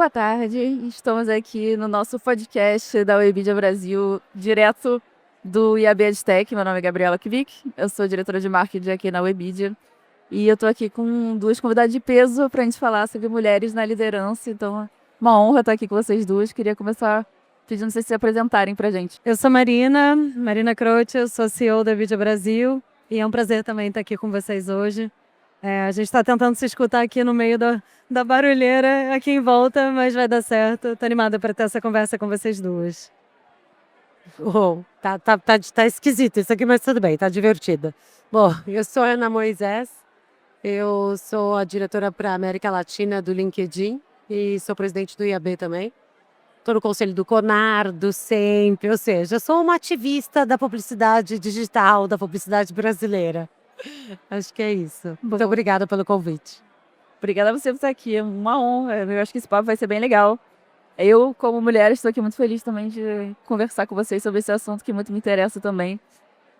Boa tarde, estamos aqui no nosso podcast da Webidia Brasil, direto do IAB EdTech. Meu nome é Gabriela Kvik, eu sou diretora de marketing aqui na Webidia e eu tô aqui com duas convidadas de peso para a gente falar sobre mulheres na liderança, então uma honra estar aqui com vocês duas. Queria começar pedindo vocês se apresentarem para a gente. Eu sou Marina Croce, eu sou CEO da Webidia Brasil e é um prazer também estar aqui com vocês hoje. A gente está tentando se escutar aqui no meio da barulheira aqui em volta, mas vai dar certo. Estou animada para ter essa conversa com vocês duas. Tá esquisito isso aqui, mas tudo bem, tá divertido. Bom, eu sou Ana Moisés, eu sou a diretora para a América Latina do LinkedIn e sou presidente do IAB também. Estou no conselho do CONAR, do SEMP, ou seja, sou uma ativista da publicidade digital, da publicidade brasileira. Acho que é isso. Muito obrigada pelo convite. Obrigada a você por estar aqui, é uma honra. Eu acho que esse papo vai ser bem legal. Eu, como mulher, estou aqui muito feliz também de conversar com vocês sobre esse assunto que muito me interessa também.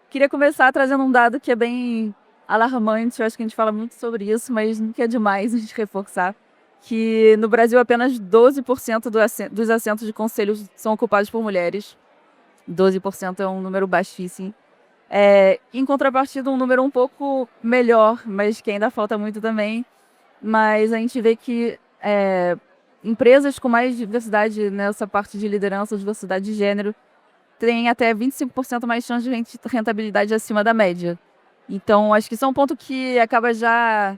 Queria começar trazendo um dado que é bem alarmante, eu acho que a gente fala muito sobre isso, mas nunca é demais a gente reforçar, que no Brasil apenas 12% dos assentos de conselhos são ocupados por mulheres. 12% é um número baixíssimo. Em contrapartida, um número um pouco melhor, mas que ainda falta muito também. Mas a gente vê que empresas com mais diversidade nessa parte de liderança, diversidade de gênero, têm até 25% mais chance de rentabilidade acima da média. Então, acho que isso é um ponto que acaba já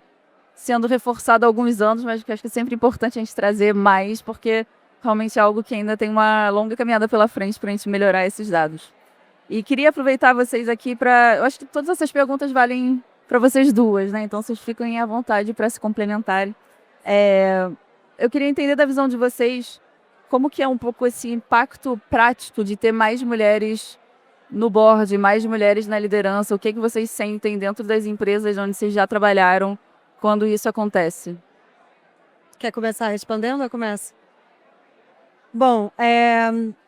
sendo reforçado há alguns anos, mas que acho que é sempre importante a gente trazer mais, porque realmente é algo que ainda tem uma longa caminhada pela frente para a gente melhorar esses dados. E queria aproveitar vocês aqui para... Eu acho que todas essas perguntas valem para vocês duas, né? Então, vocês fiquem à vontade para se complementarem. Eu queria entender da visão de vocês como que é um pouco esse impacto prático de ter mais mulheres no board, mais mulheres na liderança. O que vocês sentem dentro das empresas onde vocês já trabalharam quando isso acontece? Quer começar respondendo ou eu começo? Bom,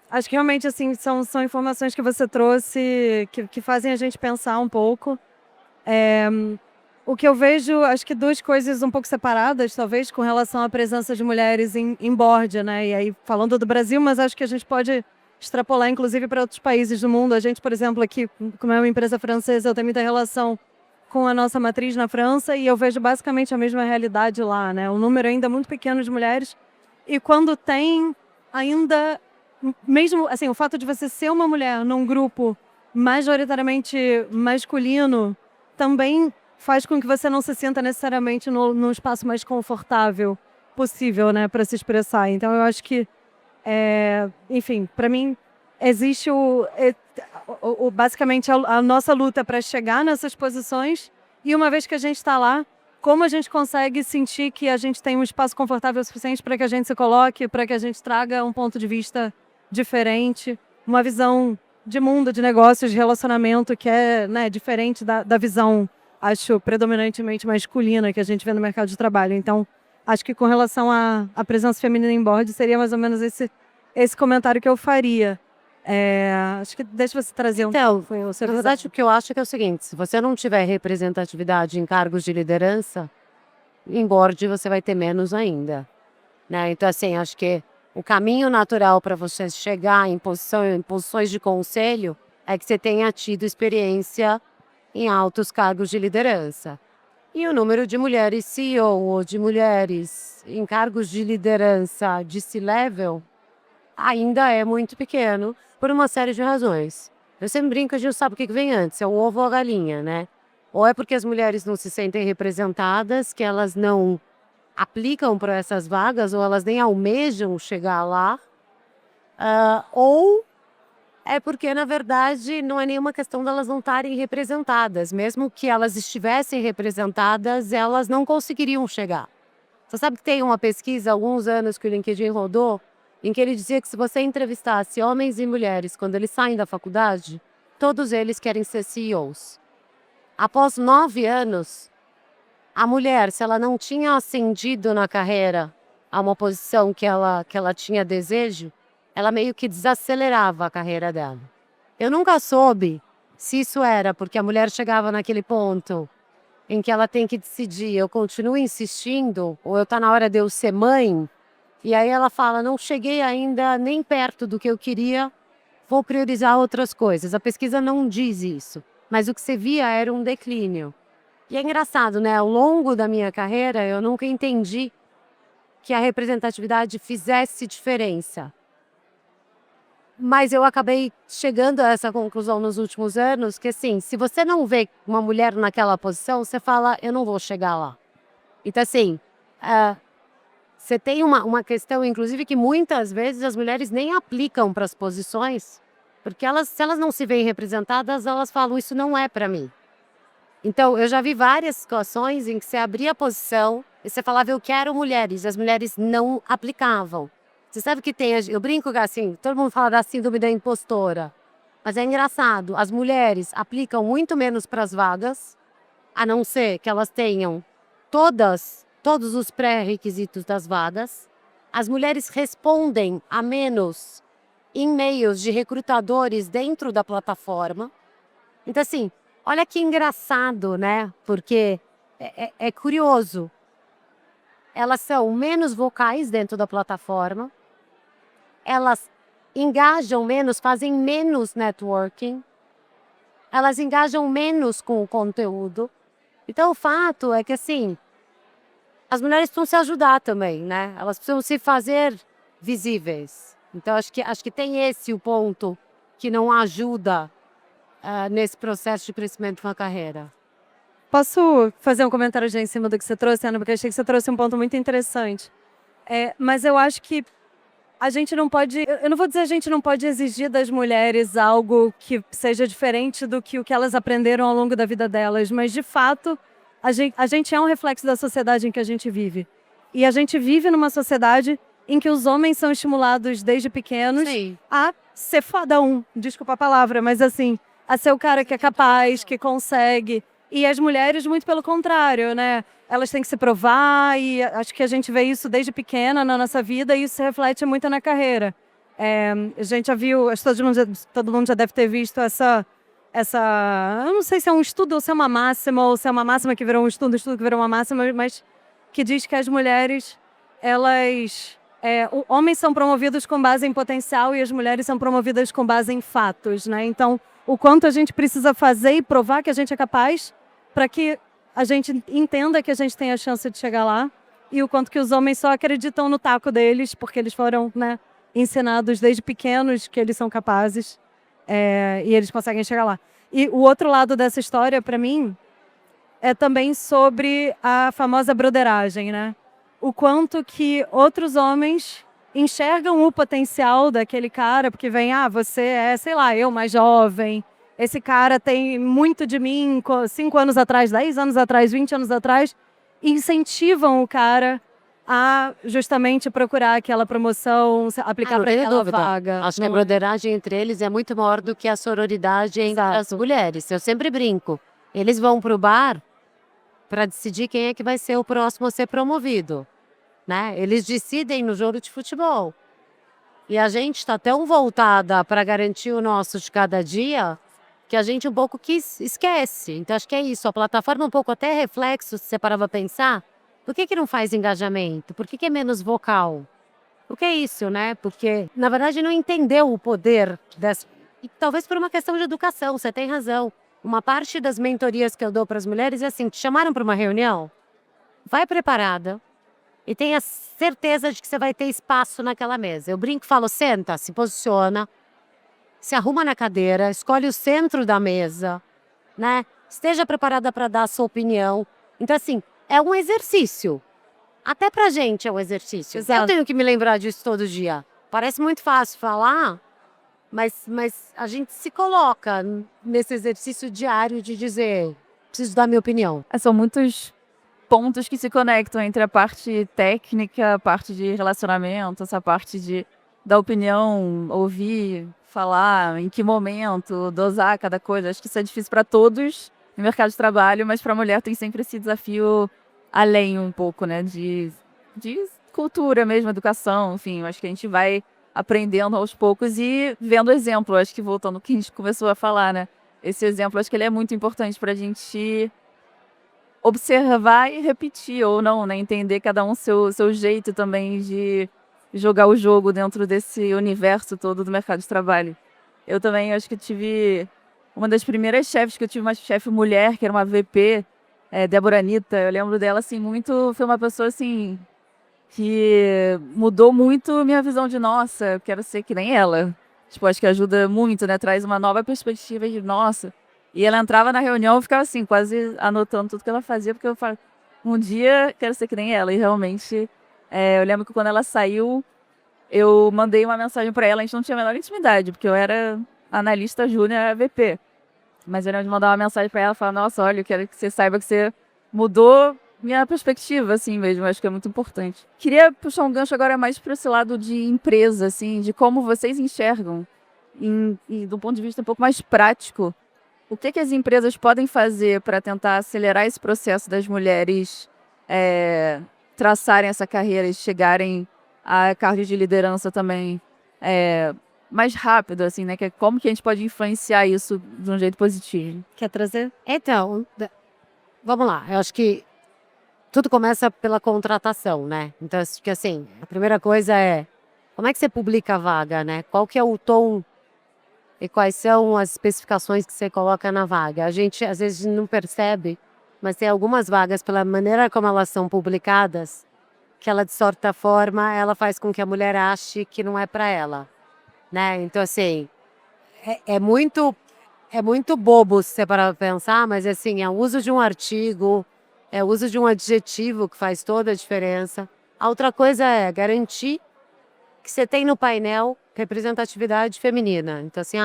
acho que realmente assim, são informações que você trouxe que fazem a gente pensar um pouco. O que eu vejo, acho que duas coisas um pouco separadas, talvez, com relação à presença de mulheres em board, né? E aí, falando do Brasil, mas acho que a gente pode extrapolar, inclusive, para outros países do mundo. A gente, por exemplo, aqui, como é uma empresa francesa, eu tenho muita relação com a nossa matriz na França e eu vejo basicamente a mesma realidade lá, né? Um número ainda muito pequeno de mulheres e quando tem, ainda, mesmo, assim, o fato de você ser uma mulher num grupo majoritariamente masculino também faz com que você não se sinta necessariamente no espaço mais confortável possível, né, para se expressar. Então, eu acho que, enfim, para mim, existe basicamente a nossa luta para chegar nessas posições e uma vez que a gente está lá, como a gente consegue sentir que a gente tem um espaço confortável suficiente para que a gente se coloque, para que a gente traga um ponto de vista diferente, uma visão de mundo, de negócios, de relacionamento que é, né, diferente da visão, acho, predominantemente masculina que a gente vê no mercado de trabalho. Então, acho que com relação à presença feminina em board, seria mais ou menos esse comentário que eu faria. Acho que deixa você trazer Então, na verdade, o que eu acho é que é o seguinte, se você não tiver representatividade em cargos de liderança, em board você vai ter menos ainda, né? Então, assim, acho que o caminho natural para você chegar em posições de conselho é que você tenha tido experiência em altos cargos de liderança. E o número de mulheres CEO ou de mulheres em cargos de liderança de C-level ainda é muito pequeno por uma série de razões. Eu sempre brinco que a gente sabe o que vem antes, é o ovo ou a galinha, né? Ou é porque as mulheres não se sentem representadas, que elas não aplicam para essas vagas, ou elas nem almejam chegar lá, ou é porque, na verdade, não é nenhuma questão delas não estarem representadas. Mesmo que elas estivessem representadas, elas não conseguiriam chegar. Você sabe que tem uma pesquisa há alguns anos que o LinkedIn rodou, em que ele dizia que se você entrevistasse homens e mulheres quando eles saem da faculdade, todos eles querem ser CEOs. Após 9 anos, a mulher, se ela não tinha ascendido na carreira a uma posição que ela tinha desejo, ela meio que desacelerava a carreira dela. Eu nunca soube se isso era porque a mulher chegava naquele ponto em que ela tem que decidir, eu continuo insistindo, ou eu tá na hora de eu ser mãe, E aí ela fala, não cheguei ainda nem perto do que eu queria, vou priorizar outras coisas. A pesquisa não diz isso, mas o que você via era um declínio. E é engraçado, né? Ao longo da minha carreira, eu nunca entendi que a representatividade fizesse diferença. Mas eu acabei chegando a essa conclusão nos últimos anos, que assim, se você não vê uma mulher naquela posição, você fala, eu não vou chegar lá. Então assim, você tem uma questão, inclusive, que muitas vezes as mulheres nem aplicam para as posições, porque se elas não se veem representadas, elas falam, isso não é para mim. Então, eu já vi várias situações em que você abria a posição e você falava, eu quero mulheres, e as mulheres não aplicavam. Você sabe que tem, eu brinco assim, todo mundo fala da síndrome da impostora, mas é engraçado, as mulheres aplicam muito menos para as vagas, a não ser que elas tenham todos os pré-requisitos das vagas. As mulheres respondem a menos e-mails de recrutadores dentro da plataforma. Então, assim, olha que engraçado, né? Porque é curioso. Elas são menos vocais dentro da plataforma. Elas engajam menos, fazem menos networking. Elas engajam menos com o conteúdo. Então, o fato é que, assim, as mulheres precisam se ajudar também, né? Elas precisam se fazer visíveis. Então, acho que tem esse o ponto que não ajuda nesse processo de crescimento de uma carreira. Posso fazer um comentário já em cima do que você trouxe, Ana? Porque achei que você trouxe um ponto muito interessante. Mas eu acho que a gente não pode... Eu não vou dizer a gente não pode exigir das mulheres algo que seja diferente do que o que elas aprenderam ao longo da vida delas, mas, de fato, a gente é um reflexo da sociedade em que a gente vive. E a gente vive numa sociedade em que os homens são estimulados desde pequenos a ser fodão, desculpa a palavra, mas assim, a ser o cara que é capaz, que consegue. E as mulheres, muito pelo contrário, né? Elas têm que se provar e acho que a gente vê isso desde pequena na nossa vida e isso se reflete muito na carreira. A gente já viu, acho que todo mundo já deve ter visto essa... Eu não sei se é um estudo ou se é uma máxima, ou se é uma máxima que virou um estudo que virou uma máxima, mas que diz que as mulheres, homens são promovidos com base em potencial e as mulheres são promovidas com base em fatos, né? Então, o quanto a gente precisa fazer e provar que a gente é capaz para que a gente entenda que a gente tem a chance de chegar lá e o quanto que os homens só acreditam no taco deles porque eles foram, né, ensinados desde pequenos que eles são capazes e eles conseguem chegar lá. E o outro lado dessa história, para mim, é também sobre a famosa broderagem, né? O quanto que outros homens enxergam o potencial daquele cara, porque vem, você é, sei lá, eu mais jovem, esse cara tem muito de mim, 5 anos atrás, 10 anos atrás, 20 anos atrás, e incentivam o cara a justamente procurar aquela promoção, aplicar para aquela vaga. Acho que a broderagem entre eles é muito maior do que a sororidade entre as mulheres. Eu sempre brinco. Eles vão pro bar para decidir quem é que vai ser o próximo a ser promovido, né? Eles decidem no jogo de futebol. E a gente está tão voltada para garantir o nosso de cada dia que a gente um pouco esquece. Então acho que é isso. A plataforma um pouco até reflexo, se você parar para pensar. Por que não faz engajamento? Por que é menos vocal? O que é isso, né? Porque, na verdade, não entendeu o poder dessa... E talvez por uma questão de educação, você tem razão. Uma parte das mentorias que eu dou para as mulheres é assim, te chamaram para uma reunião? Vai preparada e tenha certeza de que você vai ter espaço naquela mesa. Eu brinco e falo, senta, se posiciona, se arruma na cadeira, escolhe o centro da mesa, né? Esteja preparada para dar a sua opinião. Então, assim, é um exercício. Até pra gente é um exercício. Exato. Eu tenho que me lembrar disso todo dia. Parece muito fácil falar, mas a gente se coloca nesse exercício diário de dizer, preciso dar minha opinião. São muitos pontos que se conectam entre a parte técnica, a parte de relacionamento, essa parte da opinião, ouvir, falar, em que momento, dosar cada coisa. Acho que isso é difícil para todos no mercado de trabalho, mas para a mulher tem sempre esse desafio além um pouco, né, de cultura mesmo, educação, enfim, eu acho que a gente vai aprendendo aos poucos e vendo exemplo. Acho que voltando ao que a gente começou a falar, né, esse exemplo, acho que ele é muito importante para a gente observar e repetir, ou não, né, entender cada um seu jeito também de jogar o jogo dentro desse universo todo do mercado de trabalho. Eu também acho que tive uma das primeiras chefes que eu tive, uma chefe mulher, que era uma VP, Débora Anitta. Eu lembro dela, assim, muito. Foi uma pessoa, assim, que mudou muito minha visão de, nossa, eu quero ser que nem ela. Tipo, acho que ajuda muito, né? Traz uma nova perspectiva de, nossa. E ela entrava na reunião e ficava, assim, quase anotando tudo que ela fazia, porque eu falo, um dia quero ser que nem ela. E realmente, eu lembro que quando ela saiu, eu mandei uma mensagem para ela, a gente não tinha a menor intimidade, porque eu era analista júnior VP. Mas eu lembro de mandar uma mensagem para ela, falar, nossa, olha, eu quero que você saiba que você mudou minha perspectiva, assim mesmo, acho que é muito importante. Queria puxar um gancho agora mais para esse lado de empresa, assim, de como vocês enxergam, e do ponto de vista um pouco mais prático, o que as empresas podem fazer para tentar acelerar esse processo das mulheres traçarem essa carreira e chegarem a cargos de liderança também mais rápido, assim, né? Como que a gente pode influenciar isso de um jeito positivo? Quer trazer? Então, vamos lá. Eu acho que tudo começa pela contratação, né? Então, acho que assim, a primeira coisa é como é que você publica a vaga, né? Qual que é o tom e quais são as especificações que você coloca na vaga? A gente às vezes não percebe, mas tem algumas vagas, pela maneira como elas são publicadas, que ela, de certa forma, ela faz com que a mulher ache que não é para ela, né? Então, assim, é muito bobo se você parar pra pensar, mas assim, é o uso de um artigo, é o uso de um adjetivo que faz toda a diferença. A outra coisa é garantir que você tem no painel representatividade feminina. Então, assim,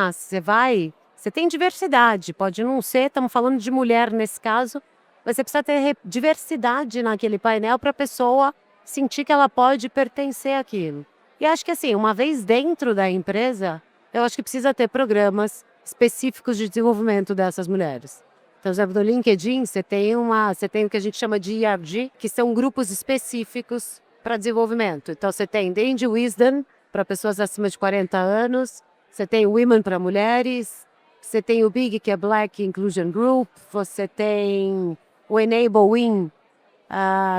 você tem diversidade, pode não ser, estamos falando de mulher nesse caso, mas você precisa ter diversidade naquele painel para a pessoa sentir que ela pode pertencer àquilo. E acho que assim, uma vez dentro da empresa, eu acho que precisa ter programas específicos de desenvolvimento dessas mulheres. Então, por exemplo, no LinkedIn, você tem o que a gente chama de ERG, que são grupos específicos para desenvolvimento. Então, você tem Dandy Wisdom, para pessoas acima de 40 anos, você tem o Women para mulheres, você tem o Big, que é Black Inclusion Group, você tem o Enable Win,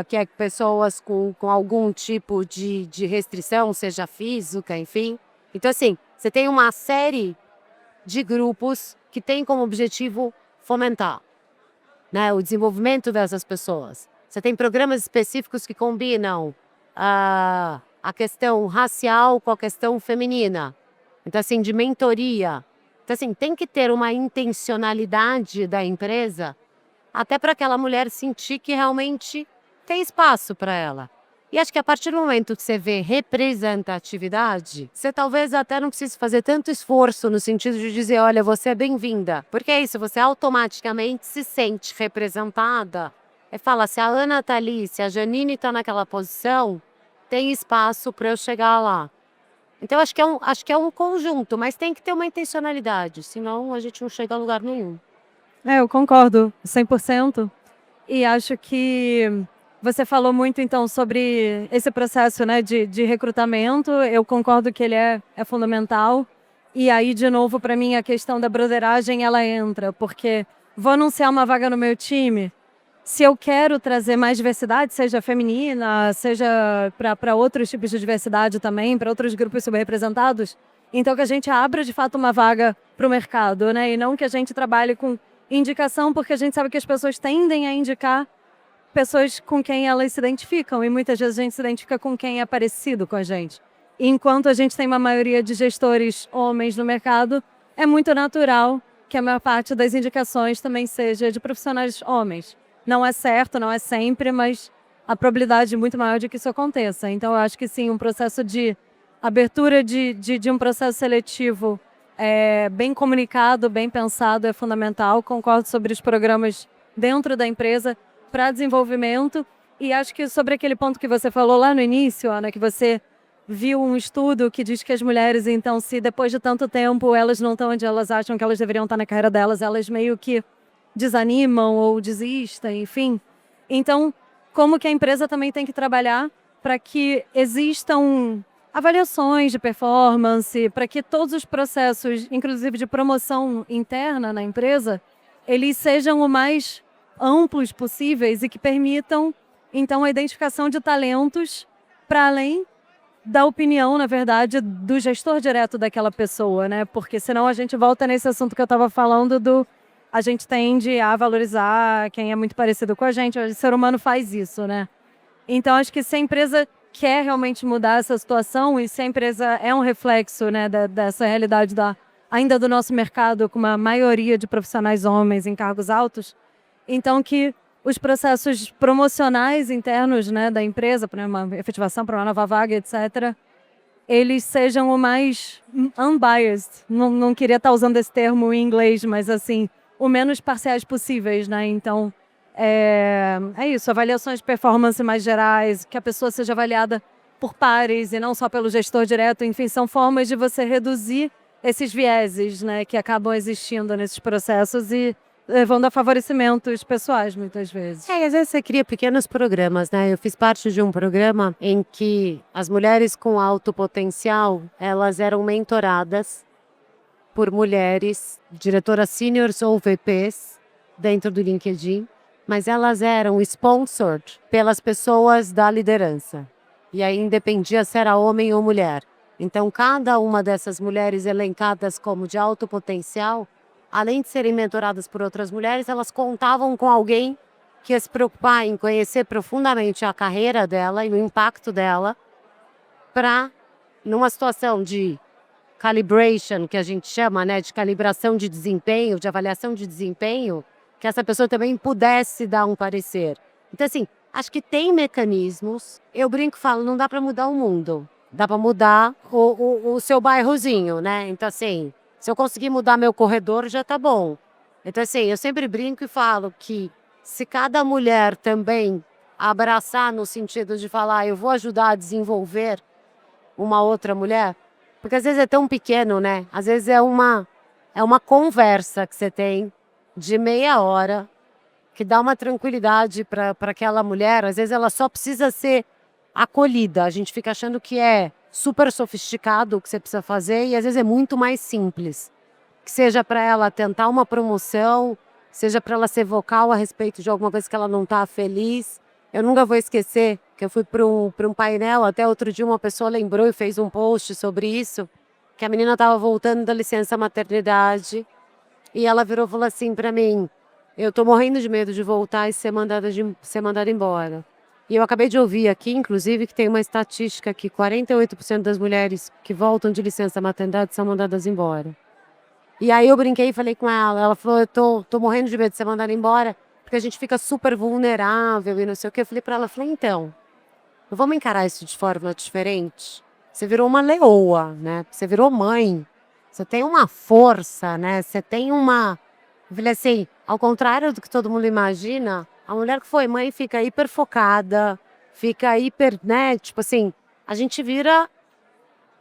que é pessoas com algum tipo de restrição, seja física, enfim. Então, assim, você tem uma série de grupos que tem como objetivo fomentar, né, o desenvolvimento dessas pessoas. Você tem programas específicos que combinam a questão racial com a questão feminina. Então, assim, de mentoria. Então, assim, tem que ter uma intencionalidade da empresa até para aquela mulher sentir que realmente tem espaço para ela. E acho que a partir do momento que você vê representatividade, você talvez até não precise fazer tanto esforço no sentido de dizer, olha, você é bem-vinda. Porque é isso, você automaticamente se sente representada. E fala, se a Ana tá ali, se a Janine tá naquela posição, tem espaço para eu chegar lá. Então, acho que é um conjunto, mas tem que ter uma intencionalidade, senão a gente não chega a lugar nenhum. Eu concordo 100%. E acho que você falou muito, então, sobre esse processo, né, de recrutamento. Eu concordo que ele é fundamental. E aí, de novo, para mim, a questão da broderagem, ela entra. Porque vou anunciar uma vaga no meu time. Se eu quero trazer mais diversidade, seja feminina, seja para outros tipos de diversidade também, para outros grupos subrepresentados, então que a gente abra, de fato, uma vaga para o mercado, né? E não que a gente trabalhe com indicação, porque a gente sabe que as pessoas tendem a indicar pessoas com quem elas se identificam, e muitas vezes a gente se identifica com quem é parecido com a gente. E enquanto a gente tem uma maioria de gestores homens no mercado, é muito natural que a maior parte das indicações também seja de profissionais homens. Não é certo, não é sempre, mas a probabilidade é muito maior de que isso aconteça. Então, eu acho que sim, um processo de abertura de um processo seletivo bem comunicado, bem pensado, é fundamental. Concordo sobre os programas dentro da empresa para desenvolvimento. E acho que sobre aquele ponto que você falou lá no início, Ana, que você viu um estudo que diz que as mulheres, então, se depois de tanto tempo elas não estão onde elas acham que elas deveriam estar na carreira delas, elas meio que desanimam ou desistem, enfim. Então, como que a empresa também tem que trabalhar para que existam avaliações de performance, para que todos os processos, inclusive de promoção interna na empresa, eles sejam o mais amplos possíveis e que permitam, então, a identificação de talentos para além da opinião, na verdade, do gestor direto daquela pessoa, né? Porque senão a gente volta nesse assunto que eu estava falando a gente tende a valorizar quem é muito parecido com a gente. O ser humano faz isso, né? Então, acho que se a empresa quer realmente mudar essa situação e se a empresa é um reflexo, né, dessa realidade ainda do nosso mercado, com uma maioria de profissionais homens em cargos altos, então que os processos promocionais internos, né, da empresa, para uma efetivação, para uma nova vaga, etc., eles sejam o mais unbiased. Não queria estar usando esse termo em inglês, mas assim, o menos parciais possíveis, né? Então, é isso, avaliações de performance mais gerais, que a pessoa seja avaliada por pares e não só pelo gestor direto, enfim, são formas de você reduzir esses vieses, né, que acabam existindo nesses processos e levando a favorecimentos pessoais, muitas vezes. E às vezes você cria pequenos programas, né? Eu fiz parte de um programa em que as mulheres com alto potencial, elas eram mentoradas por mulheres, diretoras seniors ou VPs, dentro do LinkedIn, mas elas eram sponsored pelas pessoas da liderança. E aí independia se era homem ou mulher. Então, cada uma dessas mulheres elencadas como de alto potencial, além de serem mentoradas por outras mulheres, elas contavam com alguém que ia se preocupar em conhecer profundamente a carreira dela e o impacto dela para, numa situação de calibration, que a gente chama, né, de calibração de desempenho, de avaliação de desempenho, que essa pessoa também pudesse dar um parecer. Então, assim, acho que tem mecanismos. Eu brinco e falo, não dá para mudar o mundo. Dá para mudar o seu bairrozinho, né? Então, assim, se eu conseguir mudar meu corredor, já tá bom. Então, assim, eu sempre brinco e falo que se cada mulher também abraçar no sentido de falar, eu vou ajudar a desenvolver uma outra mulher, porque às vezes é tão pequeno, né? Às vezes é uma conversa que você tem de meia hora que dá uma tranquilidade para aquela mulher. Às vezes ela só precisa ser acolhida. A gente fica achando que é super sofisticado o que você precisa fazer e às vezes é muito mais simples. Que seja para ela tentar uma promoção, seja para ela ser vocal a respeito de alguma coisa que ela não está feliz. Eu nunca vou esquecer que eu fui para um painel, até outro dia uma pessoa lembrou e fez um post sobre isso, que a menina estava voltando da licença maternidade e ela virou e falou assim para mim, eu tô morrendo de medo de voltar e ser mandada embora. E eu acabei de ouvir aqui, inclusive, que tem uma estatística que 48% das mulheres que voltam de licença maternidade são mandadas embora. E aí eu brinquei e falei com ela falou, eu tô morrendo de medo de ser mandada embora, porque a gente fica super vulnerável e não sei o que. Eu falei pra ela, não vamos encarar isso de forma diferente? Você virou uma leoa, né? Você virou mãe. Você tem uma força, né? Você tem uma... Eu falei assim, ao contrário do que todo mundo imagina, a mulher que foi mãe fica hiper focada, fica hiper, né? Tipo assim, a gente vira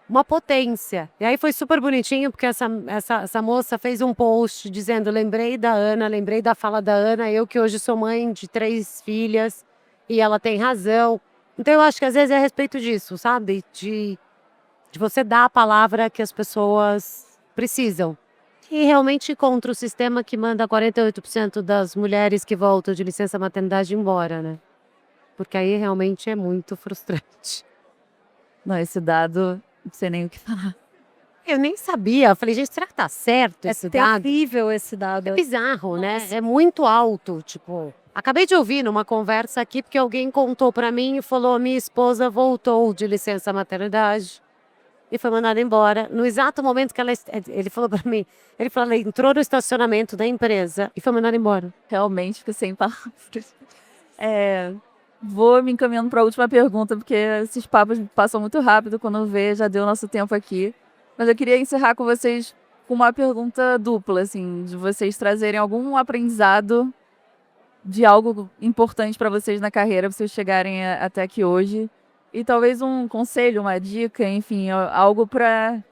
uma potência. E aí foi super bonitinho, porque essa moça fez um post dizendo, lembrei da Ana, lembrei da fala da Ana, eu que hoje sou mãe de 3 filhas, e ela tem razão. Então eu acho que às vezes é a respeito disso, sabe? De você dar a palavra que as pessoas precisam. E realmente contra o sistema que manda 48% das mulheres que voltam de licença maternidade embora, né? Porque aí realmente é muito frustrante. Não, esse dado, não sei nem o que falar. Eu nem sabia. Eu falei, gente, será que tá certo esse dado? Terrível esse dado. É bizarro, né? É muito alto, tipo... Acabei de ouvir numa conversa aqui, porque alguém contou pra mim e falou, minha esposa voltou de licença maternidade e foi mandada embora. No exato momento que ele falou pra mim, ela entrou no estacionamento da empresa e foi mandada embora. Realmente fico sem palavras. Vou me encaminhando para a última pergunta, porque esses papos passam muito rápido quando vê, já deu nosso tempo aqui. Mas eu queria encerrar com vocês com uma pergunta dupla, assim, de vocês trazerem algum aprendizado de algo importante para vocês na carreira, para vocês chegarem até aqui hoje. E talvez um conselho, uma dica, enfim, algo para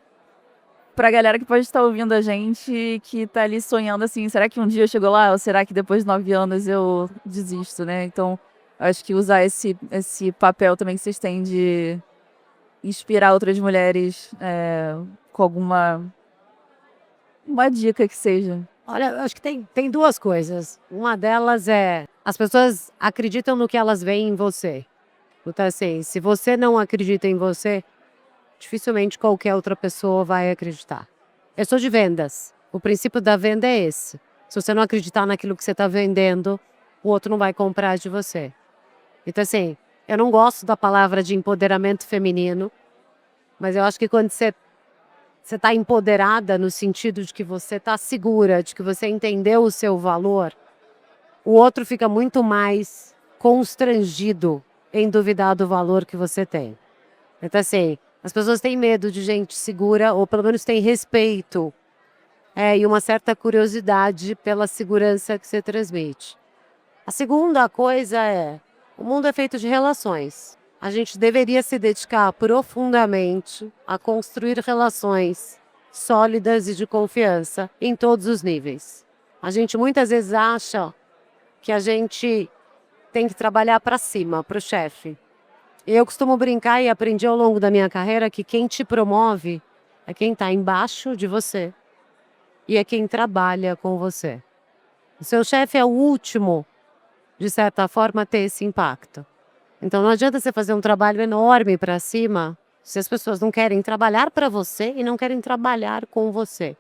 a galera que pode estar ouvindo a gente, que está ali sonhando assim, será que um dia eu chego lá? Ou será que depois de 9 anos eu desisto, né? Então, acho que usar esse papel também que vocês têm de inspirar outras mulheres com alguma uma dica que seja. Olha, eu acho que tem 2 coisas. Uma delas é, as pessoas acreditam no que elas veem em você. Então, assim, se você não acredita em você, dificilmente qualquer outra pessoa vai acreditar. Eu sou de vendas. O princípio da venda é esse. Se você não acreditar naquilo que você está vendendo, o outro não vai comprar de você. Então, assim, eu não gosto da palavra de empoderamento feminino, mas eu acho que quando você está empoderada no sentido de que você está segura, de que você entendeu o seu valor, o outro fica muito mais constrangido em duvidar do valor que você tem. Então, assim, as pessoas têm medo de gente segura, ou pelo menos têm respeito e uma certa curiosidade pela segurança que você transmite. A segunda coisa é, o mundo é feito de relações. A gente deveria se dedicar profundamente a construir relações sólidas e de confiança em todos os níveis. A gente muitas vezes acha que a gente tem que trabalhar para cima, para o chefe. E eu costumo brincar e aprendi ao longo da minha carreira que quem te promove é quem está embaixo de você e é quem trabalha com você. O seu chefe é o último, de certa forma, a ter esse impacto. Então não adianta você fazer um trabalho enorme para cima se as pessoas não querem trabalhar para você e não querem trabalhar com você.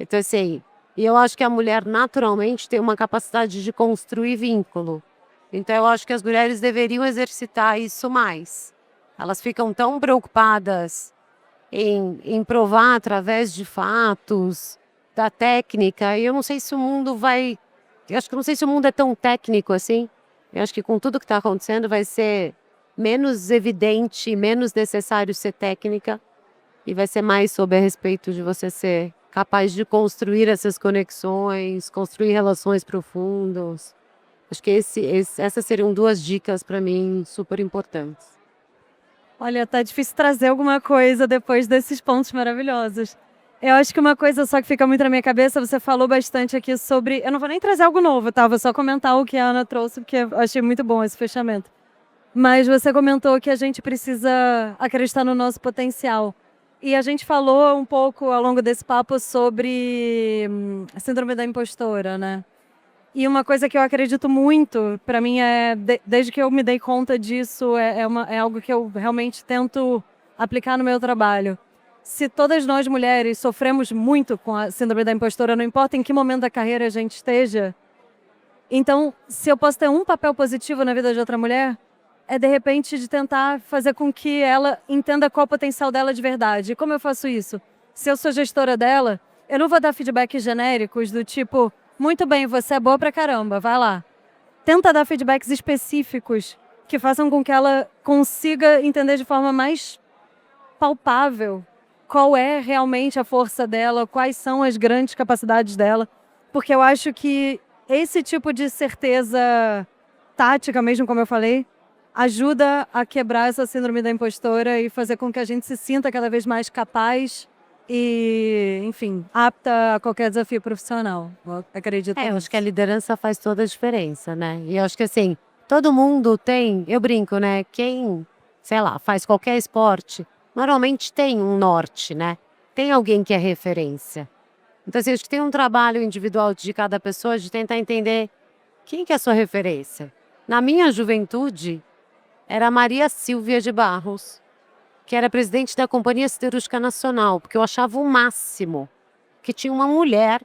Então, assim, e eu acho que a mulher naturalmente tem uma capacidade de construir vínculo. Então eu acho que as mulheres deveriam exercitar isso mais. Elas ficam tão preocupadas em provar através de fatos, da técnica, e eu não sei se o mundo vai... Eu acho que não sei se o mundo é tão técnico assim. Eu acho que com tudo que está acontecendo vai ser menos evidente, menos necessário ser técnica, e vai ser mais sobre a respeito de você ser capaz de construir essas conexões, construir relações profundas. Acho que essas seriam 2 dicas para mim super importantes. Olha, tá difícil trazer alguma coisa depois desses pontos maravilhosos. Eu acho que uma coisa só que fica muito na minha cabeça, você falou bastante aqui sobre... Eu não vou nem trazer algo novo, tá? Vou só comentar o que a Ana trouxe, porque eu achei muito bom esse fechamento. Mas você comentou que a gente precisa acreditar no nosso potencial. E a gente falou um pouco ao longo desse papo sobre a síndrome da impostora, né? E uma coisa que eu acredito muito, para mim, desde que eu me dei conta disso, é algo que eu realmente tento aplicar no meu trabalho. Se todas nós mulheres sofremos muito com a síndrome da impostora, não importa em que momento da carreira a gente esteja, então, se eu posso ter um papel positivo na vida de outra mulher, é de repente de tentar fazer com que ela entenda qual é o potencial dela de verdade. E como eu faço isso? Se eu sou gestora dela, eu não vou dar feedbacks genéricos do tipo, muito bem, você é boa pra caramba, vai lá. Tenta dar feedbacks específicos que façam com que ela consiga entender de forma mais palpável qual é realmente a força dela, quais são as grandes capacidades dela, porque eu acho que esse tipo de certeza tática, mesmo como eu falei, ajuda a quebrar essa síndrome da impostora e fazer com que a gente se sinta cada vez mais capaz e, enfim, apta a qualquer desafio profissional. Eu acredito Eu nisso. acho que a liderança faz toda a diferença, né? E eu acho que assim, todo mundo tem, eu brinco, né? Quem, sei lá, faz qualquer esporte, normalmente tem um norte, né? Tem alguém que é referência. Então, assim, acho que tem um trabalho individual de cada pessoa de tentar entender quem que é a sua referência. Na minha juventude, era a Maria Sílvia de Barros, que era presidente da Companhia Siderúrgica Nacional, porque eu achava o máximo que tinha uma mulher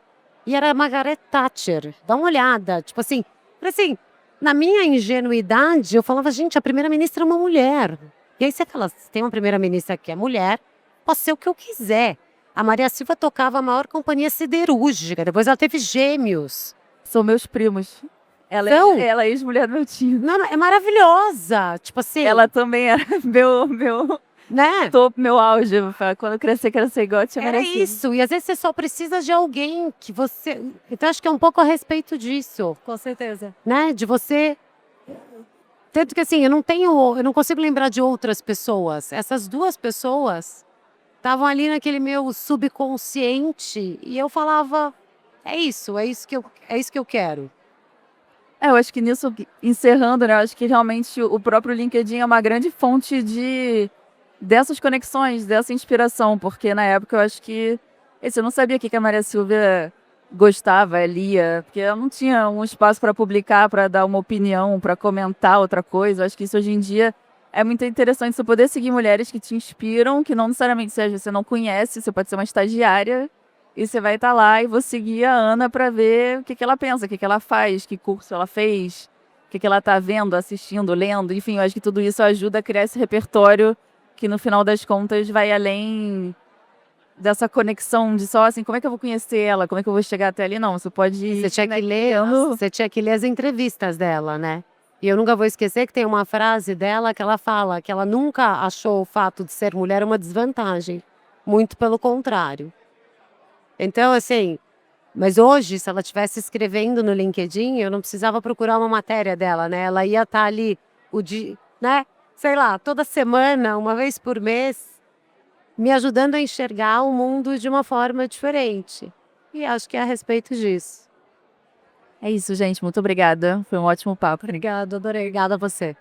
e era a Margaret Thatcher. Dá uma olhada, tipo assim, na minha ingenuidade, eu falava, gente, a primeira-ministra é uma mulher. E aí, se tem uma primeira-ministra que é mulher, posso ser o que eu quiser. A Maria Silva tocava a maior companhia siderúrgica, depois ela teve gêmeos. São meus primos. Então, Ela é ex-mulher do meu tio. não, é maravilhosa. Tipo assim, Ela também era meu né? topo, meu auge. Quando eu crescer, quero ser igual a tia Era Maria Silva. isso. E às vezes você só precisa de alguém que você... Então acho que é um pouco a respeito disso, Com certeza. né? De você... Tanto que assim, eu não consigo lembrar de outras pessoas. Essas 2 pessoas estavam ali naquele meu subconsciente e eu falava, é isso que eu quero. Eu acho que nisso, encerrando, né? Eu acho que realmente o próprio LinkedIn é uma grande fonte dessas conexões, dessa inspiração, porque na época eu acho que eu não sabia o que a Maria Silvia gostava, lia, porque ela não tinha um espaço para publicar, para dar uma opinião, para comentar outra coisa. Eu acho que isso hoje em dia é muito interessante você poder seguir mulheres que te inspiram, que não necessariamente seja, você não conhece, você pode ser uma estagiária, e você vai estar lá e vou seguir a Ana para ver o que que ela pensa, o que que ela faz, que curso ela fez, o que que ela está vendo, assistindo, lendo, enfim, eu acho que tudo isso ajuda a criar esse repertório que no final das contas vai além dessa conexão de só assim, como é que eu vou conhecer ela, como é que eu vou chegar até ali? Não, você pode ir, Você tinha né, que ler, criando. você tinha que ler as entrevistas dela, né? E eu nunca vou esquecer que tem uma frase dela que ela fala que ela nunca achou o fato de ser mulher uma desvantagem. Muito pelo contrário. Então, assim, mas hoje, se ela estivesse escrevendo no LinkedIn, eu não precisava procurar uma matéria dela, né? Ela ia estar ali o dia, né? Sei lá, toda semana, uma vez por mês, me ajudando a enxergar o mundo de uma forma diferente. E acho que é a respeito disso. É isso, gente, muito obrigada, foi um ótimo papo. Obrigada, adorei. Obrigada a você.